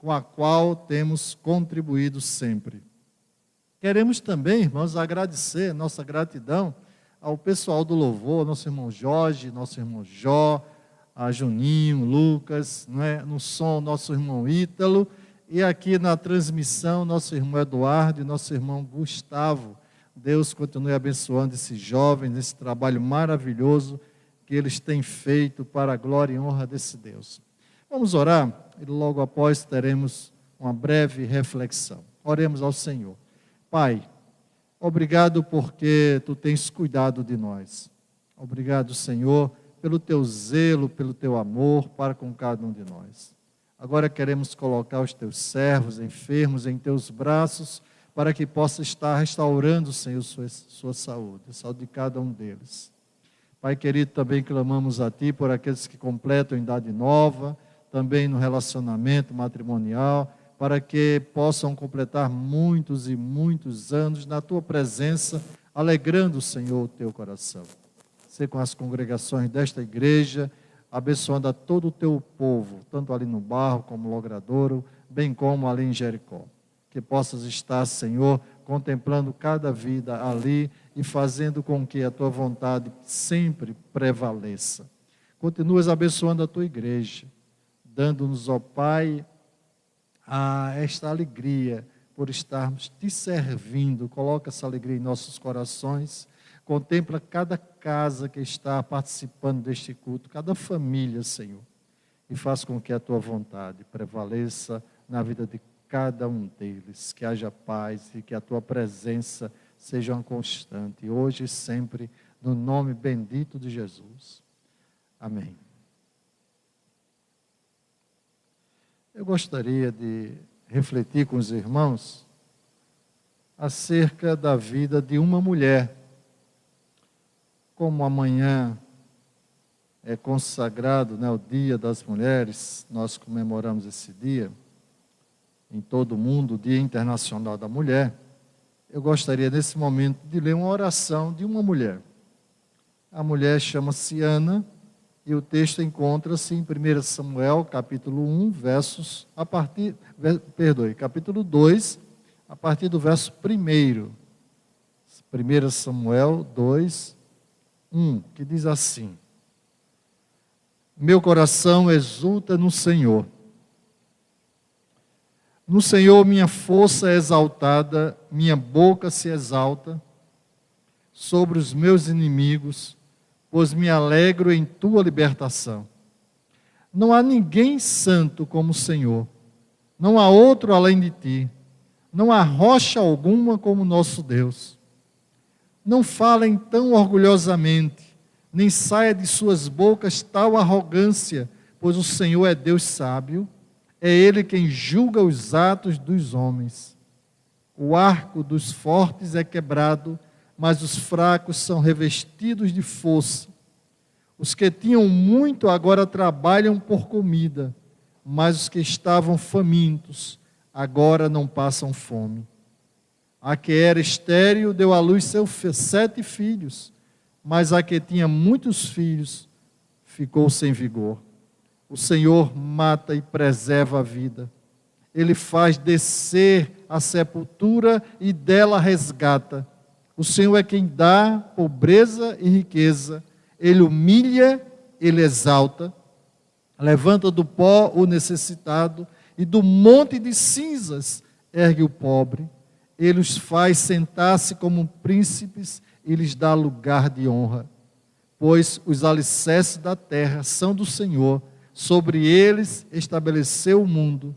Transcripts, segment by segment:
com a qual temos contribuído sempre. Queremos também, irmãos, agradecer, nossa gratidão ao pessoal do louvor, nosso irmão Jorge, nosso irmão Jó, a Juninho, Lucas, no som, nosso irmão Ítalo, e aqui na transmissão, nosso irmão Eduardo e nosso irmão Gustavo. Deus continue abençoando esses jovens, esse trabalho maravilhoso que eles têm feito para a glória e honra desse Deus. Vamos orar e logo após teremos uma breve reflexão. Oremos ao Senhor. Pai, obrigado porque Tu tens cuidado de nós. Obrigado, Senhor, pelo Teu zelo, pelo Teu amor para com cada um de nós. Agora queremos colocar os Teus servos enfermos em Teus braços para que possa estar restaurando, Senhor, sua saúde, a saúde de cada um deles. Pai querido, também clamamos a Ti por aqueles que completam idade nova, também no relacionamento matrimonial, para que possam completar muitos e muitos anos na Tua presença, alegrando, Senhor, o Teu coração. Ser com as congregações desta igreja, abençoando a todo o Teu povo, tanto ali no Barro como no Logradouro, bem como ali em Jericó. Que possas estar, Senhor, contemplando cada vida ali e fazendo com que a Tua vontade sempre prevaleça. Continuas abençoando a Tua igreja, dando-nos, ó Pai, esta alegria por estarmos Te servindo. Coloca essa alegria em nossos corações. Contempla cada casa que está participando deste culto, cada família, Senhor, e faz com que a Tua vontade prevaleça na vida de cada um deles, que haja paz e que a Tua presença seja uma constante, hoje e sempre, no nome bendito de Jesus. Amém. Eu gostaria de refletir com os irmãos acerca da vida de uma mulher. Como amanhã é consagrado, o Dia das Mulheres, nós comemoramos esse dia em todo o mundo, o Dia Internacional da Mulher. Eu gostaria nesse momento de ler uma oração de uma mulher. A mulher chama-se Ana e o texto encontra-se em 1 Samuel, capítulo 1, capítulo 2, a partir do verso 1. 1 Samuel 2, 1, que diz assim: Meu coração exulta no Senhor. No Senhor minha força é exaltada, minha boca se exalta sobre os meus inimigos, pois me alegro em Tua libertação. Não há ninguém santo como o Senhor, não há outro além de Ti, não há rocha alguma como nosso Deus. Não falem tão orgulhosamente, nem saia de suas bocas tal arrogância, pois o Senhor é Deus sábio, é Ele quem julga os atos dos homens. O arco dos fortes é quebrado, mas os fracos são revestidos de força. Os que tinham muito agora trabalham por comida, mas os que estavam famintos agora não passam fome. A que era estéril deu à luz seus 7 filhos, mas a que tinha muitos filhos ficou sem vigor. O Senhor mata e preserva a vida. Ele faz descer a sepultura e dela resgata. O Senhor é quem dá pobreza e riqueza. Ele humilha, Ele exalta. Levanta do pó o necessitado e do monte de cinzas ergue o pobre. Ele os faz sentar-se como príncipes e lhes dá lugar de honra. Pois os alicerces da terra são do Senhor, sobre eles estabeleceu o mundo.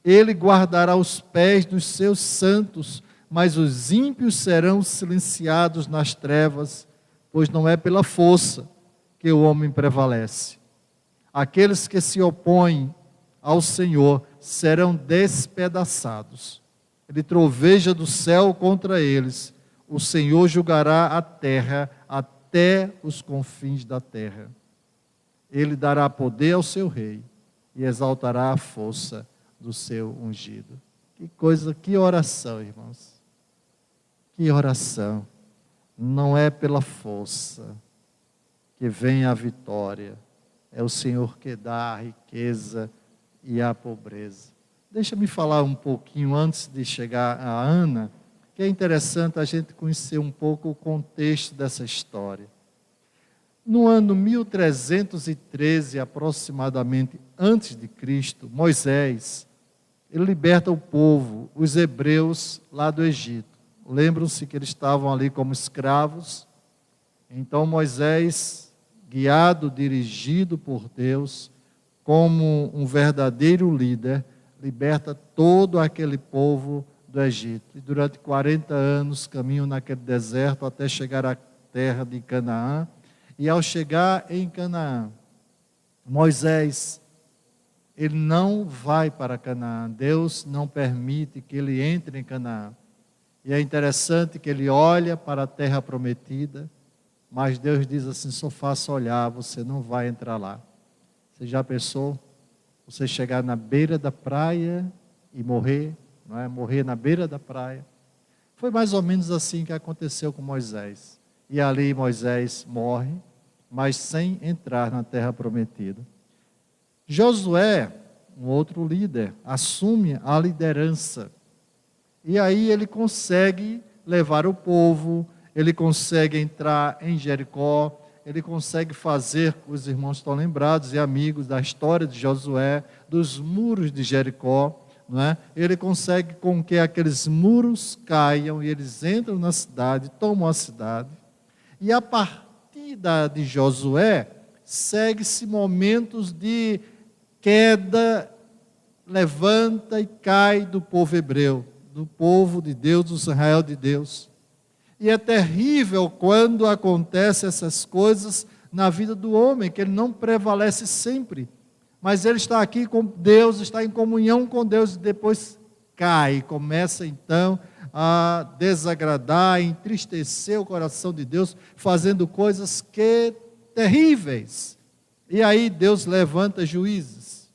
Ele guardará os pés dos seus santos, mas os ímpios serão silenciados nas trevas, pois não é pela força que o homem prevalece. Aqueles que se opõem ao Senhor serão despedaçados. Ele troveja do céu contra eles. O Senhor julgará a terra até os confins da terra. Ele dará poder ao seu rei e exaltará a força do seu ungido. Que coisa, que oração, irmãos. Que oração. Não é pela força que vem a vitória. É o Senhor que dá a riqueza e a pobreza. Deixa-me falar um pouquinho antes de chegar a Ana, que é interessante a gente conhecer um pouco o contexto dessa história. No ano 1313, aproximadamente antes de Cristo, Moisés, ele liberta o povo, os hebreus, lá do Egito. Lembram-se que eles estavam ali como escravos. Então Moisés, guiado, dirigido por Deus, como um verdadeiro líder, liberta todo aquele povo do Egito. E durante 40 anos caminham naquele deserto até chegar à terra de Canaã. E ao chegar em Canaã, Moisés, ele não vai para Canaã. Deus não permite que ele entre em Canaã. E é interessante que ele olha para a terra prometida, mas Deus diz assim: só faça olhar, você não vai entrar lá. Você já pensou? Você chegar na beira da praia e morrer, não é? Morrer na beira da praia. Foi mais ou menos assim que aconteceu com Moisés. E ali Moisés morre, mas sem entrar na terra prometida. Josué, um outro líder, assume a liderança. E aí ele consegue levar o povo, ele consegue entrar em Jericó, ele consegue fazer, os irmãos estão lembrados e amigos da história de Josué, dos muros de Jericó, não é? Ele consegue com que aqueles muros caiam e eles entram na cidade, tomam a cidade. E a partir de Josué, segue-se momentos de queda, levanta e cai do povo hebreu, do povo de Deus, do Israel de Deus. E é terrível quando acontecem essas coisas na vida do homem, que ele não prevalece sempre, mas ele está aqui com Deus, está em comunhão com Deus, e depois cai, começa então a desagradar, a entristecer o coração de Deus, fazendo coisas terríveis. E aí Deus levanta juízes.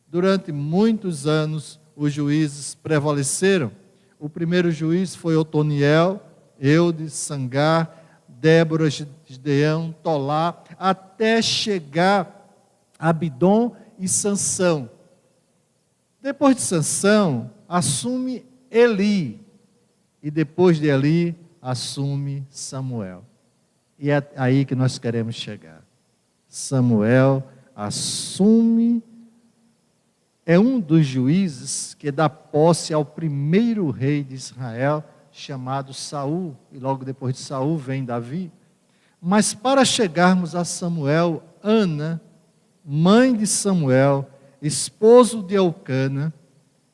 Durante muitos anos, os juízes prevaleceram. O primeiro juiz foi Otoniel, Eude, Sangar, Débora, Gideão, Tolá, até chegar a Abidom e Sansão. Depois de Sansão, assume Eli, e depois de Eli, assume Samuel. E é aí que nós queremos chegar. Samuel assume, é um dos juízes que dá posse ao primeiro rei de Israel, chamado Saul, e logo depois de Saul vem Davi. Mas para chegarmos a Samuel, Ana, mãe de Samuel, esposo de Elcana,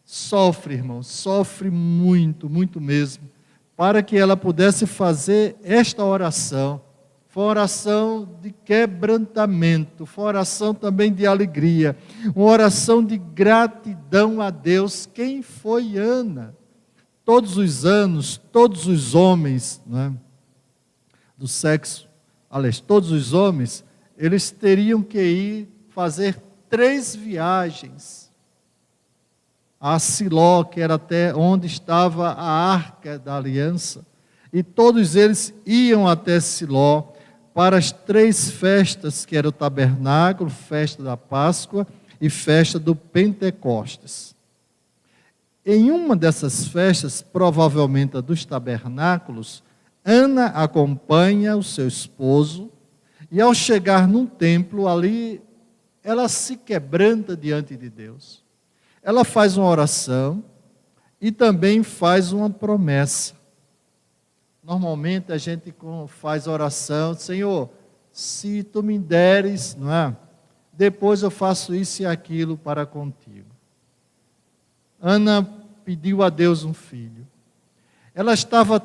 sofre, irmão, sofre muito, muito mesmo, para que ela pudesse fazer esta oração. Foi uma oração de quebrantamento, foi uma oração também de alegria, uma oração de gratidão a Deus. Quem foi Ana? Todos os anos, todos os homens, né, do sexo, aliás, todos os homens, eles teriam que ir fazer 3 viagens a Siló, que era até onde estava a arca da aliança, e todos eles iam até Siló para as 3 festas, que era o tabernáculo, festa da Páscoa e festa do Pentecostes. Em uma dessas festas, provavelmente a dos tabernáculos, Ana acompanha o seu esposo, e ao chegar num templo ali, ela se quebranta diante de Deus. Ela faz uma oração e também faz uma promessa. Normalmente a gente faz oração: Senhor, se tu me deres, não é? Depois eu faço isso e aquilo para contigo. Ana pediu a Deus um filho. Ela estava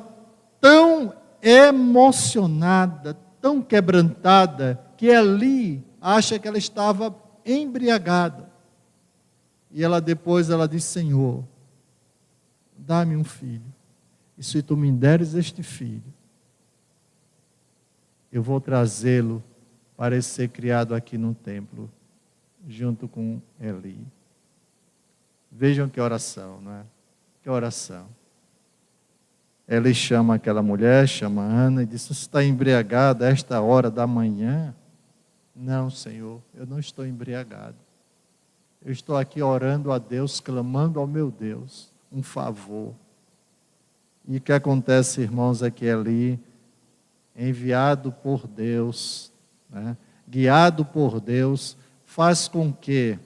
tão emocionada, tão quebrantada, que ali acha que ela estava embriagada. E depois ela disse: Senhor, dá-me um filho. E se tu me deres este filho, eu vou trazê-lo para ser criado aqui no templo, junto com Eli. Vejam que oração, não é? Que oração. Ele chama aquela mulher, chama Ana, e diz: você está embriagada a esta hora da manhã? Não, Senhor, eu não estou embriagado. Eu estou aqui orando a Deus, clamando ao meu Deus um favor. E o que acontece, irmãos, é que Eli, enviado por Deus, né, guiado por Deus, faz com que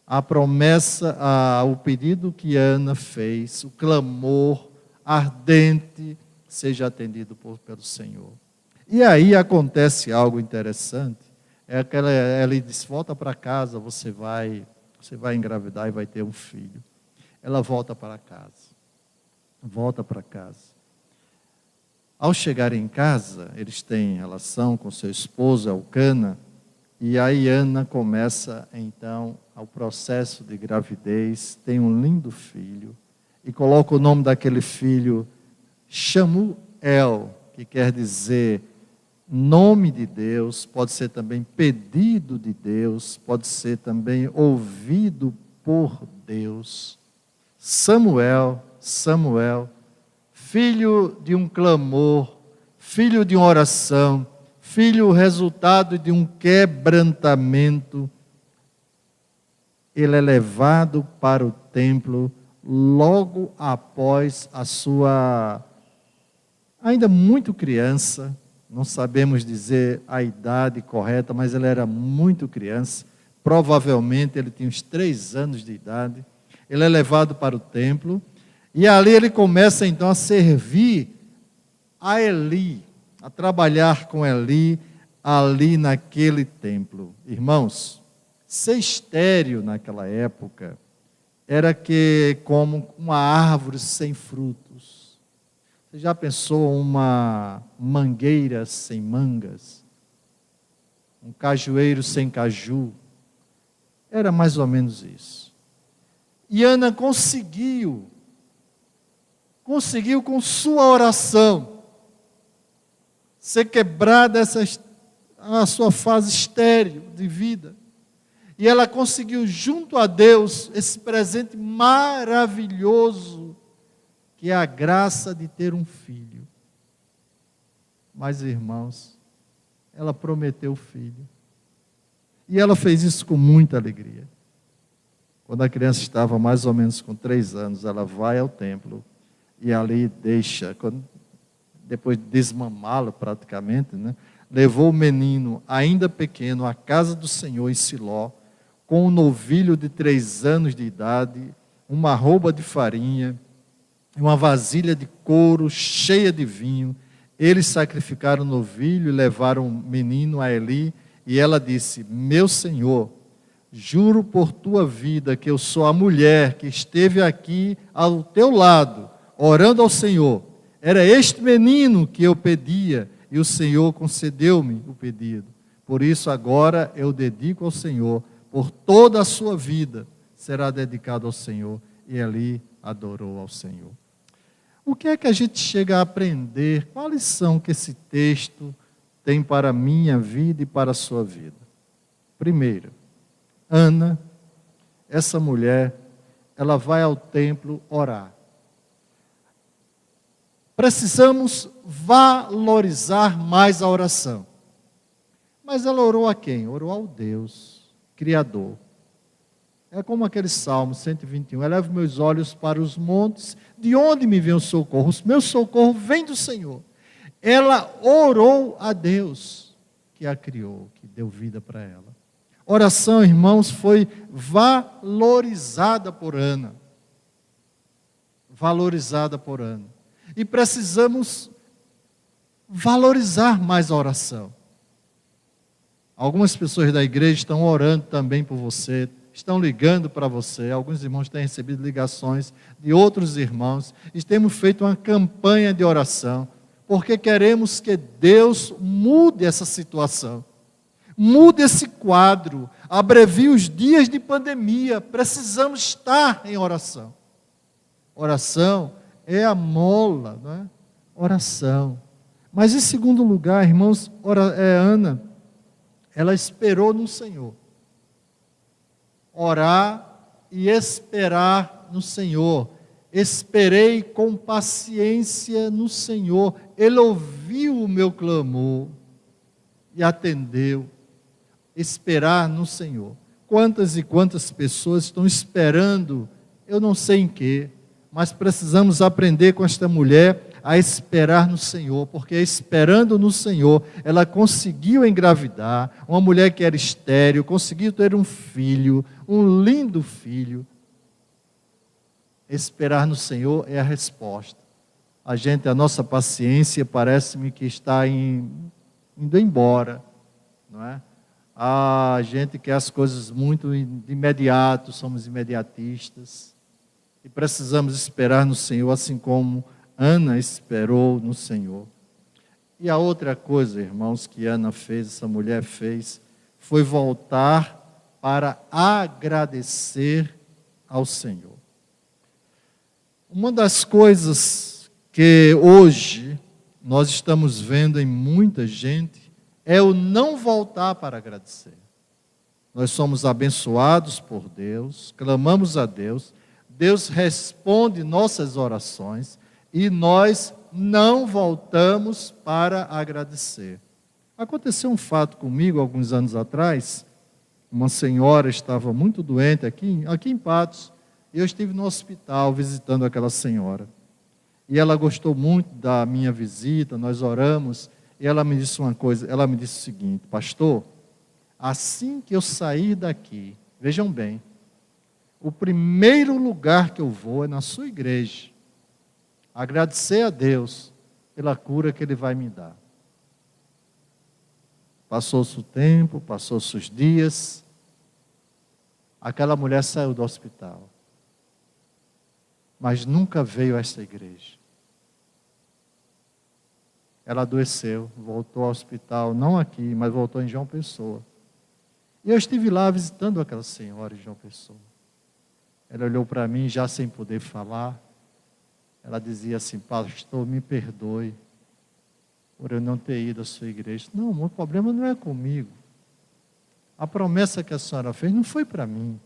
a promessa, o pedido que Ana fez, o clamor ardente, seja atendido pelo Senhor. E aí acontece algo interessante, ela diz, volta para casa, você vai engravidar e vai ter um filho. Ela volta para casa. Ao chegar em casa, eles têm relação com seu esposo, Elcana, e aí Ana começa, então, o processo de gravidez, tem um lindo filho, e coloca o nome daquele filho, Shamuel, que quer dizer nome de Deus, pode ser também pedido de Deus, pode ser também ouvido por Deus. Samuel, filho de um clamor, filho de uma oração, filho resultado de um quebrantamento. Ele é levado para o templo logo após a sua, ainda muito criança, não sabemos dizer a idade correta, mas ele era muito criança, provavelmente ele tinha uns 3 anos de idade. Ele é levado para o templo, e ali ele começa então a servir a Eli, a trabalhar com Eli, ali naquele templo. Irmãos, ser estéril naquela época era como uma árvore sem frutos. Você já pensou uma mangueira sem mangas? Um cajueiro sem caju? Era mais ou menos isso. E Ana conseguiu com sua oração ser quebrada a sua fase estéril de vida. E ela conseguiu junto a Deus esse presente maravilhoso, que é a graça de ter um filho. Mas, irmãos, ela prometeu o filho. E ela fez isso com muita alegria. Quando a criança estava mais ou menos com 3 anos, ela vai ao templo e ali deixa, depois de desmamá-lo praticamente, né, levou o menino, ainda pequeno, à casa do Senhor em Siló, com um novilho de 3 anos de idade, uma arroba de farinha, uma vasilha de couro cheia de vinho. Eles sacrificaram o novilho e levaram o menino a Eli, e ela disse: meu Senhor, juro por tua vida que eu sou a mulher que esteve aqui ao teu lado, orando ao Senhor. Era este menino que eu pedia, e o Senhor concedeu-me o pedido. Por isso agora eu dedico ao Senhor, por toda a sua vida será dedicado ao Senhor. E Eli adorou ao Senhor. O que é que a gente chega a aprender? Qual a lição que esse texto tem para a minha vida e para a sua vida? Primeiro, Ana, essa mulher, ela vai ao templo orar. Precisamos valorizar mais a oração. Mas ela orou a quem? Orou ao Deus Criador. É como aquele Salmo 121. Elevo meus olhos para os montes, de onde me vem o socorro? O meu socorro vem do Senhor. Ela orou a Deus que a criou, que deu vida para ela. Oração, irmãos, foi valorizada por Ana. Valorizada por Ana. E precisamos valorizar mais a oração. Algumas pessoas da igreja estão orando também por você, estão ligando para você. Alguns irmãos têm recebido ligações de outros irmãos. E temos feito uma campanha de oração, porque queremos que Deus mude essa situação. Mude esse quadro, abrevie os dias de pandemia. Precisamos estar em oração. Oração é a mola, não é? Oração. Mas em segundo lugar, irmãos, Ana, ela esperou no Senhor. Orar e esperar no Senhor. Esperei com paciência no Senhor. Ele ouviu o meu clamor e atendeu. Esperar no Senhor. Quantas e quantas pessoas estão esperando, eu não sei em quê, mas precisamos aprender com esta mulher a esperar no Senhor, porque esperando no Senhor, ela conseguiu engravidar, uma mulher que era estéril, conseguiu ter um filho, um lindo filho. Esperar no Senhor é a resposta. A nossa paciência parece-me que está indo embora, não é? A gente quer as coisas muito de imediato, somos imediatistas, e precisamos esperar no Senhor, assim como Ana esperou no Senhor. E a outra coisa, irmãos, que Ana fez, essa mulher fez, foi voltar para agradecer ao Senhor. Uma das coisas que hoje nós estamos vendo em muita gente é o não voltar para agradecer. Nós somos abençoados por Deus, clamamos a Deus, Deus responde nossas orações e nós não voltamos para agradecer. Aconteceu um fato comigo alguns anos atrás. Uma senhora estava muito doente aqui em Patos, e eu estive no hospital visitando aquela senhora. E ela gostou muito da minha visita, nós oramos, e ela me disse uma coisa, ela me disse o seguinte: pastor, assim que eu sair daqui, vejam bem, o primeiro lugar que eu vou é na sua igreja, agradecer a Deus pela cura que Ele vai me dar. Passou-se o tempo, passou-se os dias, aquela mulher saiu do hospital, mas nunca veio a esta igreja. Ela adoeceu, voltou ao hospital, não aqui, mas voltou em João Pessoa. E eu estive lá visitando aquela senhora em João Pessoa. Ela olhou para mim, já sem poder falar. Ela dizia assim: pastor, me perdoe por eu não ter ido à sua igreja. Não, o problema não é comigo. A promessa que a senhora fez não foi para mim.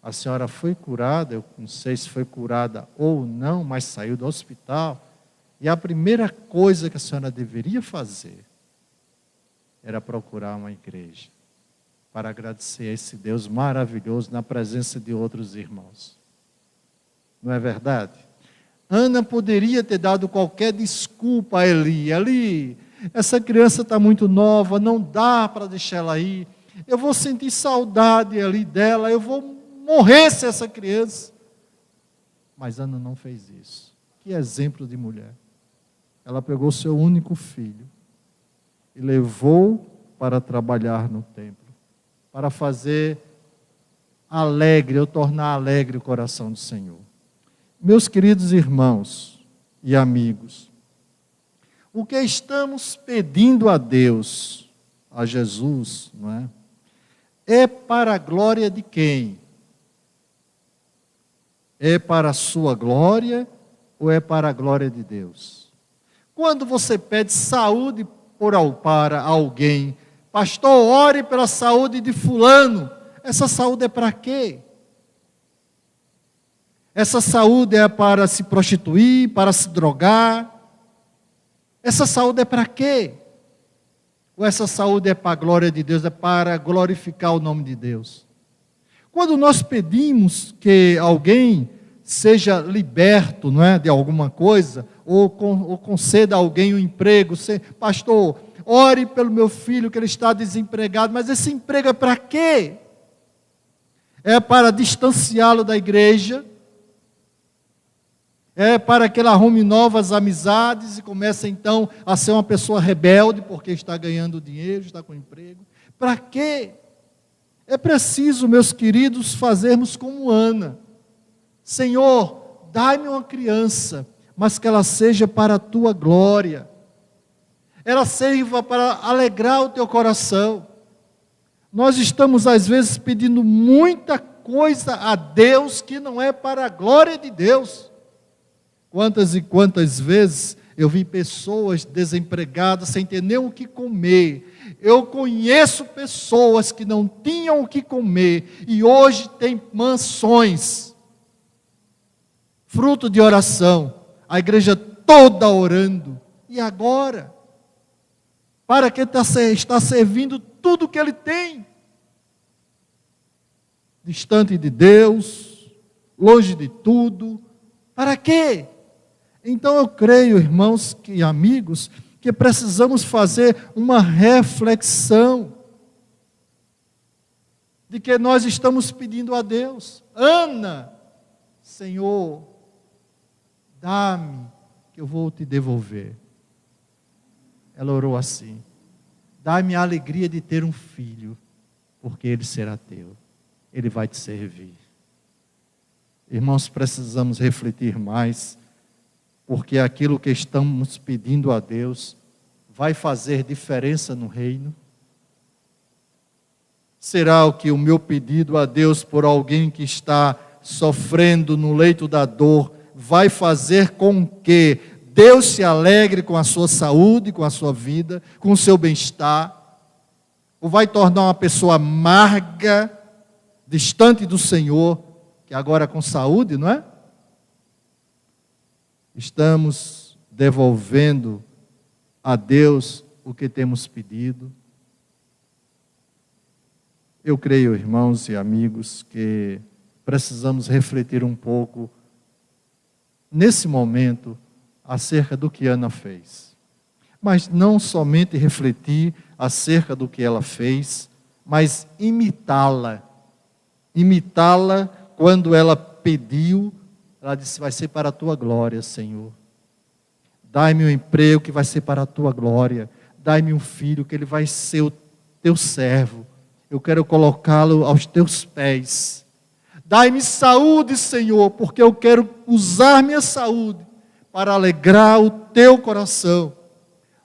A senhora foi curada, eu não sei se foi curada ou não, mas saiu do hospital. E a primeira coisa que a senhora deveria fazer era procurar uma igreja para agradecer a esse Deus maravilhoso na presença de outros irmãos. Não é verdade? Ana poderia ter dado qualquer desculpa a Eli. Eli, essa criança está muito nova, não dá para deixar ela ir. Eu vou sentir saudade ali dela, eu vou morrer se essa criança. Mas Ana não fez isso. Que exemplo de mulher. Ela pegou seu único filho e levou para trabalhar no templo, para fazer alegre, ou tornar alegre o coração do Senhor. Meus queridos irmãos e amigos, o que estamos pedindo a Deus, a Jesus, não é? É para a glória de quem? É para a sua glória ou é para a glória de Deus? Quando você pede saúde para alguém, pastor, ore pela saúde de fulano, essa saúde é para quê? Essa saúde é para se prostituir, para se drogar? Essa saúde é para quê? Ou essa saúde é para a glória de Deus, é para glorificar o nome de Deus? Quando nós pedimos que alguém seja liberto, não é, de alguma coisa, ou conceda a alguém um emprego, pastor, ore pelo meu filho que ele está desempregado, mas esse emprego é para quê? É para distanciá-lo da igreja? É para que ele arrume novas amizades e comece então a ser uma pessoa rebelde porque está ganhando dinheiro, está com emprego? Para quê? É preciso, meus queridos, fazermos como Ana. Senhor, dai-me uma criança, mas que ela seja para a tua glória. Ela sirva para alegrar o teu coração. Nós estamos às vezes pedindo muita coisa a Deus que não é para a glória de Deus. Quantas e quantas vezes eu vi pessoas desempregadas sem ter nem o que comer. Eu conheço pessoas que não tinham o que comer e hoje têm mansões, fruto de oração, a igreja toda orando. E agora? Para que está servindo tudo que ele tem? distante de Deus, longe de tudo. Para quê? Então eu creio, irmãos e amigos, que precisamos fazer uma reflexão de que nós estamos pedindo a Deus. Ana, Senhor, dá-me, que eu vou te devolver. Ela orou assim: dá-me a alegria de ter um filho, porque ele será teu, ele vai te servir. Irmãos, precisamos refletir mais, porque aquilo que estamos pedindo a Deus vai fazer diferença no reino. Será o que o meu pedido a Deus por alguém que está sofrendo no leito da dor vai fazer com que Deus se alegre com a sua saúde, com a sua vida, com o seu bem-estar? Ou vai tornar uma pessoa amarga, distante do Senhor, que agora com saúde, não é? Estamos devolvendo a Deus o que temos pedido. Eu creio, irmãos e amigos, que precisamos refletir um pouco, nesse momento, acerca do que Ana fez. Mas não somente refletir acerca do que ela fez, mas imitá-la. Imitá-la quando ela pediu, ela disse: vai ser para a tua glória, Senhor. Dai-me um emprego que vai ser para a tua glória. Dai-me um filho que ele vai ser o teu servo. Eu quero colocá-lo aos teus pés. Dai-me saúde, Senhor, porque eu quero usar minha saúde para alegrar o teu coração.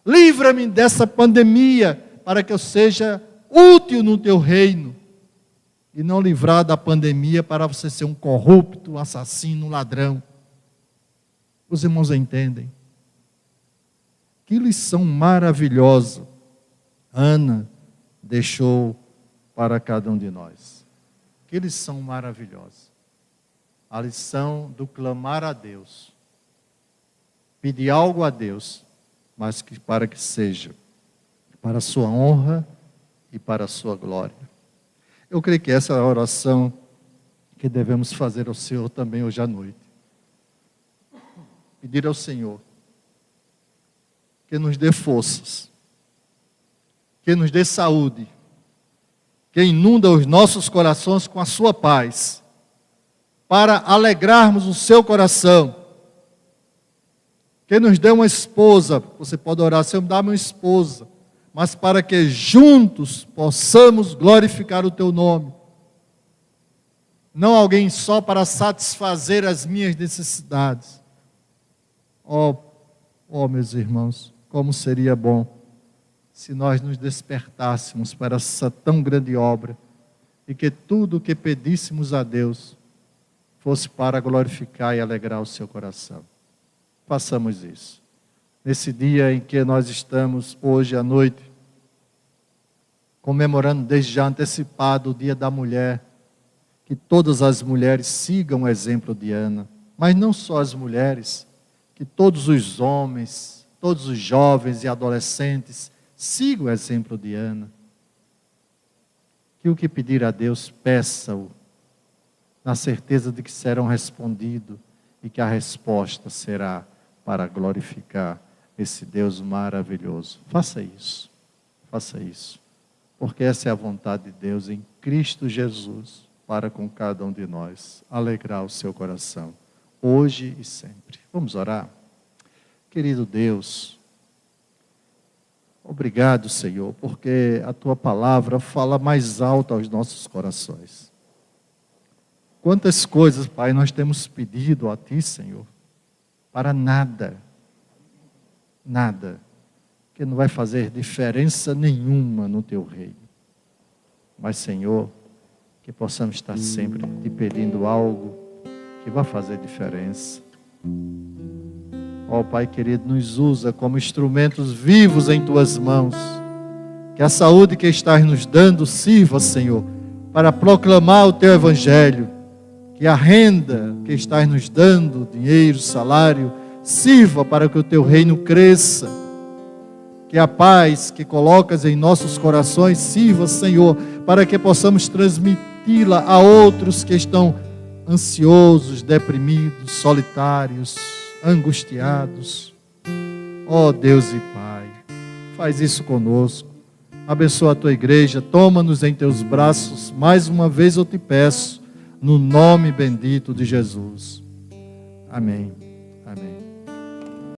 Livra-me dessa pandemia, para que eu seja útil no teu reino. E não livrar da pandemia para você ser um corrupto, um assassino, um ladrão. Os irmãos entendem? Que lição maravilhosa Ana deixou para cada um de nós. Que lição maravilhosa. A lição do clamar a Deus. Pedir algo a Deus, mas que para que seja para a sua honra e para a sua glória. Eu creio que essa é a oração que devemos fazer ao Senhor também hoje à noite. Pedir ao Senhor que nos dê forças, que nos dê saúde, que inunda os nossos corações com a sua paz, para alegrarmos o seu coração. Que nos dê uma esposa, você pode orar: Senhor, dá-me uma esposa, mas para que juntos possamos glorificar o teu nome. Não alguém só para satisfazer as minhas necessidades. Oh, meus irmãos, como seria bom se nós nos despertássemos para essa tão grande obra e que tudo o que pedíssemos a Deus fosse para glorificar e alegrar o seu coração. Façamos isso. Nesse dia em que nós estamos hoje à noite, comemorando desde já antecipado o Dia da Mulher, que todas as mulheres sigam o exemplo de Ana, mas não só as mulheres, que todos os homens, todos os jovens e adolescentes sigam o exemplo de Ana. Que o que pedir a Deus, peça-o, na certeza de que serão respondidos e que a resposta será para glorificar esse Deus maravilhoso. Faça isso, porque essa é a vontade de Deus em Cristo Jesus, para com cada um de nós, alegrar o seu coração, hoje e sempre. Vamos orar? Querido Deus, obrigado, Senhor, porque a tua palavra fala mais alto aos nossos corações. Quantas coisas, Pai, nós temos pedido a ti, Senhor, para nada, que não vai fazer diferença nenhuma no teu reino. Mas, Senhor, que possamos estar sempre te pedindo algo que vai fazer diferença. Ó Pai querido, nos usa como instrumentos vivos em tuas mãos. Que a saúde que estás nos dando sirva, Senhor, para proclamar o teu evangelho. Que a renda que estás nos dando, dinheiro, salário, sirva para que o teu reino cresça. Que a paz que colocas em nossos corações sirva, Senhor, para que possamos transmiti-la a outros que estão ansiosos, deprimidos, solitários, angustiados. Ó Deus e Pai, faz isso conosco. Abençoa a tua igreja, toma-nos em teus braços. Mais uma vez eu te peço, no nome bendito de Jesus. Amém.